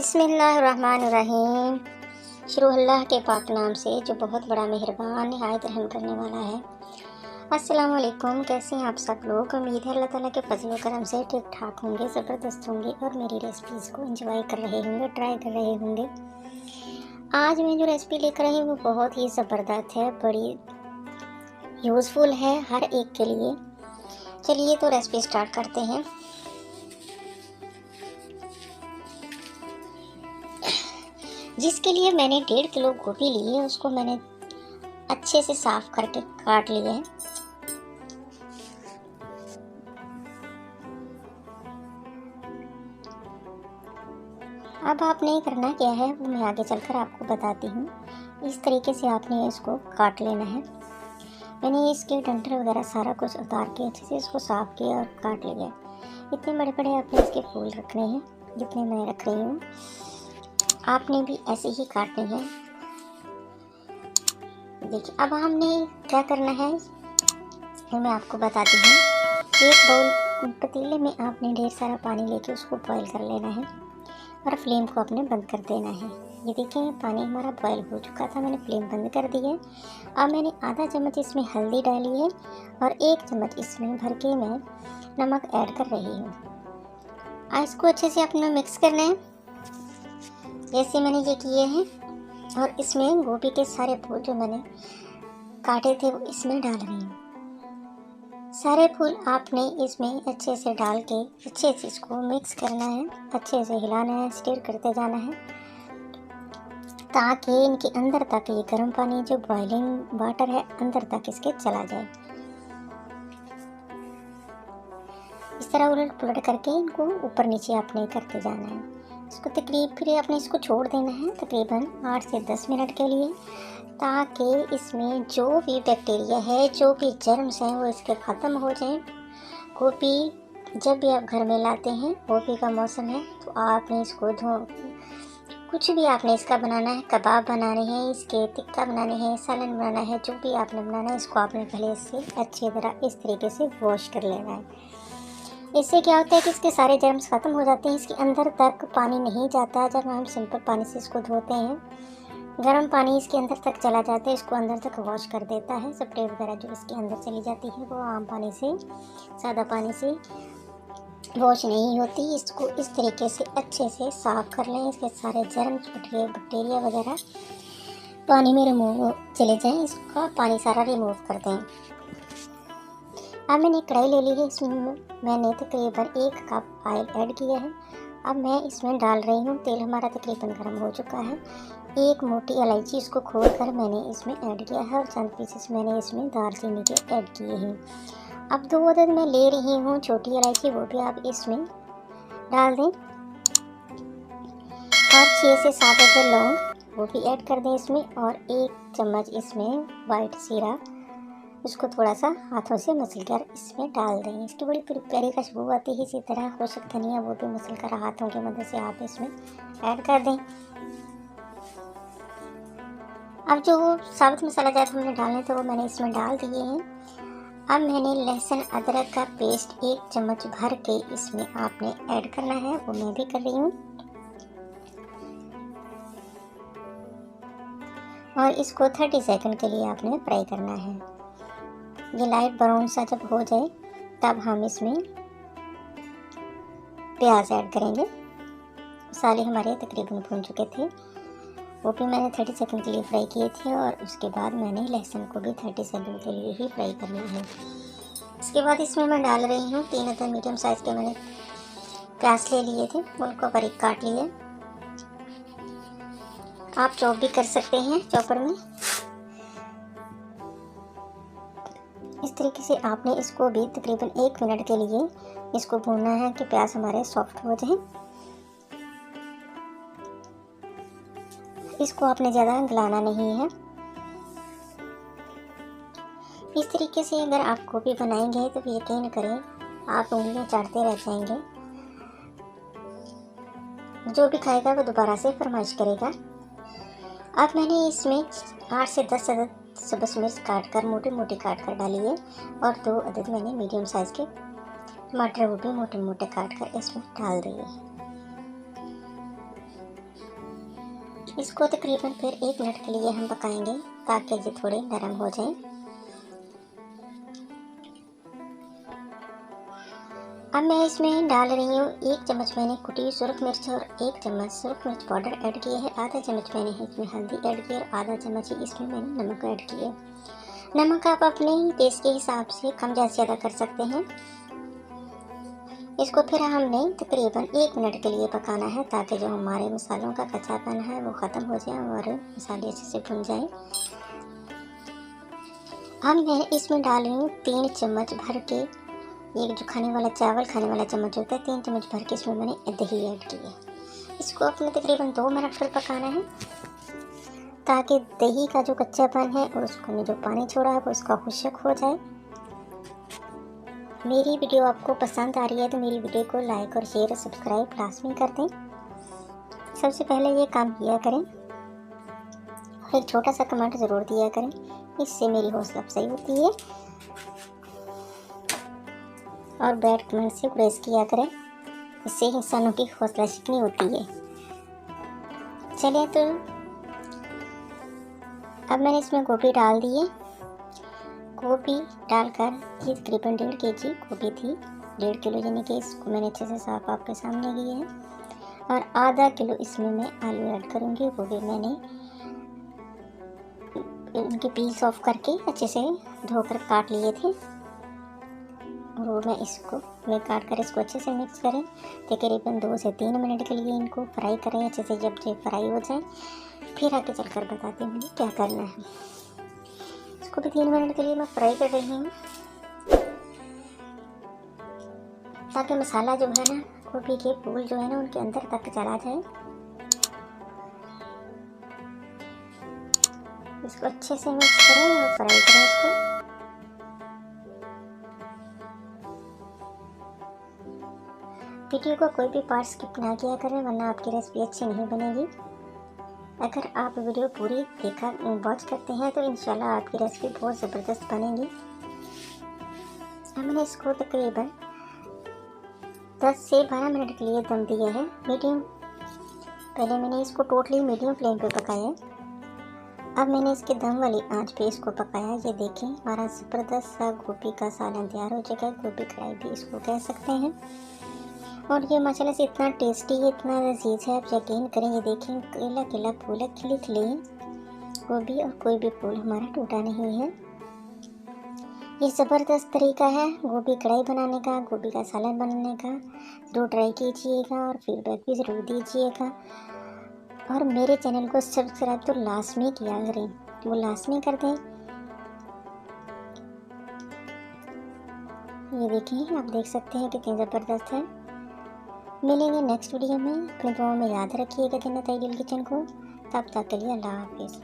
बिस्मिल्लाहिर्रहमानिर्रहीम। शुरू अल्लाह के पाक नाम से जो बहुत बड़ा मेहरबान निहायत रहम करने वाला है। अस्सलाम वालेकुम, कैसे हैं आप सब लोग। उम्मीद है अल्लाह ताला के फजल करम से ठीक ठाक होंगे, ज़बरदस्त होंगे और मेरी रेसिपीज़ को एंजॉय कर रहे होंगे, ट्राई कर रहे होंगे। आज मैं जो रेसिपी लेकर आई हूँ वो बहुत ही ज़बरदस्त है, बड़ी यूज़फुल है हर एक के लिए। चलिए तो रेसिपी स्टार्ट करते हैं। जिसके लिए मैंने 1.5 किलो गोभी ली है, उसको मैंने अच्छे से साफ करके काट लिया है। अब आपने करना क्या है वो मैं आगे चलकर आपको बताती हूँ। इस तरीके से आपने इसको काट लेना है। मैंने इसके डंठल वगैरह सारा कुछ उतार के अच्छे से इसको साफ किया और काट लिया। इतने बड़े बड़े आपने इसके फूल रखने हैं जितने मैं रख रही हूँ, आपने भी ऐसे ही काटने हैं। देखिए अब हमने क्या करना है वो मैं आपको बताती हूँ। एक बाउल पतीले में आपने ढेर सारा पानी लेके उसको बॉईल कर लेना है और फ्लेम को अपने बंद कर देना है। ये देखिए पानी हमारा बॉईल हो चुका था, मैंने फ्लेम बंद कर दी है। अब मैंने आधा चम्मच इसमें हल्दी डाली है और 1 चम्मच इसमें भर के मैं नमक ऐड कर रही हूँ। इसको अच्छे से अपने मिक्स करना है जैसे मैंने ये किए हैं। और इसमें गोभी के सारे फूल जो मैंने काटे थे वो इसमें डाल रही हूँ। सारे फूल आपने इसमें अच्छे से डाल के अच्छे से इसको मिक्स करना है, अच्छे से हिलाना है, स्टिर करते जाना है ताकि इनके अंदर तक ये गर्म पानी जो बॉइलिंग वाटर है अंदर तक इसके चला जाए। इस तरह उलट पुलट करके इनको ऊपर नीचे आपने करते जाना है। इसको फिर आपने इसको छोड़ देना है तकरीबन 8 से 10 मिनट के लिए, ताकि इसमें जो भी बैक्टीरिया है, जो भी जर्म्स हैं वो इसके ख़त्म हो जाएं। गोभी जब भी आप घर में लाते हैं, गोभी का मौसम है तो आपने इसको कुछ भी आपने इसका बनाना है, कबाब बनाने हैं, इसके टिक्का बनाने हैं, सालन बनाना है, जो भी आपने बनाना है इसको आपने पहले इससे अच्छी तरह इस तरीके से वॉश कर लेना है। इससे क्या होता है कि इसके सारे जर्म्स ख़त्म हो जाते हैं, इसके अंदर तक पानी नहीं जाता। जब हम सिंपल पानी से इसको धोते हैं, गर्म पानी इसके अंदर तक चला जाता है, इसको अंदर तक वॉश कर देता है। स्प्रे वगैरह जो इसके अंदर चली जाती है वो आम पानी से, सादा पानी से वॉश नहीं होती। इसको इस तरीके से अच्छे से साफ़ कर लें, इसके सारे जर्म्स बैक्टीरिया वगैरह पानी में रिमूव चले जाएँ, इसका पानी सारा रिमूव कर दें। अब मैंने कढ़ाई ले ली है, इसमें मैंने तकरीबन 1 कप ऑयल ऐड किया है। अब मैं इसमें डाल रही हूँ, तेल हमारा तकरीबन गर्म हो चुका है। 1 मोटी इलायची इसको खोलकर मैंने इसमें ऐड किया है और चंद पीसेस मैंने इसमें दालचीनी के ऐड किए हैं। अब 2 अदद मैं ले रही हूँ छोटी इलायची, वो भी आप इसमें डाल दें और 6 से 7 अदद लौंग वो भी ऐड कर दें इसमें, और 1 चम्मच इसमें वाइट जीरा उसको थोड़ा सा हाथों से मसल कर इसमें डाल दें। इसकी बड़ी प्यारी खुशबू आती है। इसी तरह खुश्क धनिया वो भी मसल कर हाथों की मदद से आप इसमें ऐड कर दें। अब जो साबुत मसाला जात हमने डालने थे वो मैंने इसमें डाल दिए हैं। अब मैंने लहसुन अदरक का पेस्ट 1 चम्मच भर के इसमें आपने ऐड करना है, वो मैं भी कर रही हूँ। और इसको 30 सेकंड के लिए आपने फ्राई करना है। ये लाइट ब्राउन सा जब हो जाए तब हम इसमें प्याज ऐड करेंगे। मसाले हमारे तकरीबन भून चुके थे, वो भी मैंने 30 सेकंड के लिए फ्राई किए थे और उसके बाद मैंने लहसुन को भी 30 सेकंड के लिए ही फ्राई करना है। इसके बाद इसमें मैं डाल रही हूँ 3 अदद मीडियम साइज़ के मैंने प्याज ले लिए थे, उनको बारीक काट लिए। आप चॉप भी कर सकते हैं चॉपर में। इस तरीके से आपने इसको भी तकरीबन 1 मिनट के लिए इसको भूनना है कि प्याज हमारे सॉफ्ट हो जाए। इसको आपने ज़्यादा गलाना नहीं है। इस तरीके से अगर आप गोभी बनाएंगे तो यकीन करें आप उंगलियां चाटते रह जाएंगे। जो भी खाएगा वो दोबारा से फरमाइश करेगा। अब मैंने इसमें 8 से 10 अदद सब्ज़ मिर्च काट कर मोटी मोटी काट कर डाली है और 2 अदद मैंने मीडियम साइज़ के टमाटर वो भी मोटे मोटे काट कर इसमें डाल दिए। इसको तकरीबन फिर 1 मिनट के लिए हम पकाएंगे ताकि ये थोड़े नरम हो जाएं। अब मैं इसमें डाल रही हूँ 1 चम्मच मैंने कुटी हुई सुरख मिर्च और 1 चम्मच सुरख मिर्च पाउडर ऐड किया है। आधा चम्मच मैंने इसमें हल्दी ऐड की और आधा चम्मच ही इसमें मैंने नमक ऐड किया। नमक आप अपने टेस्ट के हिसाब से कम ज़्यादा कर सकते हैं। इसको फिर हमने तकरीबन 1 मिनट के लिए पकाना है ताकि जो हमारे मसालों का कच्चापन है वो ख़त्म हो जाए और मसाले अच्छे से भुन जाए। अब मैं इसमें डाल रही हूँ 3 चम्मच भर के, ये जो खाने वाला चावल खाने वाला चम्मच होता है, 3 चम्मच भर के इसमें मैंने दही ऐड की है। इसको अपने तकरीबन 2 मिनट फिर पकाना है ताकि दही का जो कच्चापन है और उसको जो पानी छोड़ा है वो उसका खुश्क हो जाए। मेरी वीडियो आपको पसंद आ रही है तो मेरी वीडियो को लाइक और शेयर और सब्सक्राइब लाजमी कर दें। सबसे पहले ये काम किया करें और एक छोटा सा कमेंट ज़रूर दिया करें, इससे मेरी हौसला अफजाई होती है। और बैड कमेंट से गुरेज किया करें, इससे इंसानों की हौसला शिकनी होती है। चलिए तो अब मैंने इसमें गोभी डाल दी है। गोभी डालकर ये तकरीबन 1.5 kg गोभी थी, 1.5 किलो यानी कि इसको मैंने अच्छे से साफ आपके सामने किया है। और आधा किलो इसमें मैं आलू ऐड करूँगी। गोभी मैंने इनके पील्स ऑफ करके अच्छे से धोकर काट लिए थे और मैं काट कर इसको अच्छे से मिक्स करें। तकरीबन 2 से 3 मिनट के लिए इनको फ्राई करें अच्छे से। जब ये फ्राई हो जाए फिर आगे चलकर बताती हूँ क्या करना है। इसको भी 3 मिनट के लिए मैं फ्राई कर रही हूँ ताकि मसाला जो है ना, गोभी के फूल जो है ना उनके अंदर तक चला जाए। इसको अच्छे से मिक्स करें और फ्राई करें इसको। वीडियो को कोई भी पार्ट स्किप ना किया करें वरना आपकी रेसिपी अच्छी नहीं बनेगी। अगर आप वीडियो पूरी वॉच करते हैं तो इंशाल्लाह आपकी रेसिपी बहुत ज़बरदस्त बनेगी। हमने इसको तकरीबन 10 से 12 मिनट के लिए दम दिया है मीडियम। पहले मैंने इसको टोटली मीडियम फ्लेम पे पकाया है। अब मैंने इसके दम वाली आंच पे इसको पकाया। ये देखें हमारा ज़बरदस्त सा गोभी का सालन तैयार हो चुका है। गोभी कढ़ाई भी इसको कह सकते हैं। और ये माशाल्लाह से इतना टेस्टी है, इतना लजीज है, आप यकीन करें। ये देखें केला केला फूल है, खिली खिली गोभी और कोई भी फूल हमारा टूटा नहीं है। ये ज़बरदस्त तरीका है गोभी कढ़ाई बनाने का, गोभी का सालन बनाने का। ज़रूर ट्राई कीजिएगा और फीडबैक भी ज़रूर दीजिएगा। और मेरे चैनल को सब्सक्राइब तो लाजमी किया करें, वो लाजमी कर दें। ये देखिए आप देख सकते हैं कितनी ज़बरदस्त है। मिलेंगे नेक्स्ट वीडियो में। अपने दुआओं में याद रखिएगा जन्नत आइडियल किचन को। तब तक के लिए अल्लाह हाफिज़।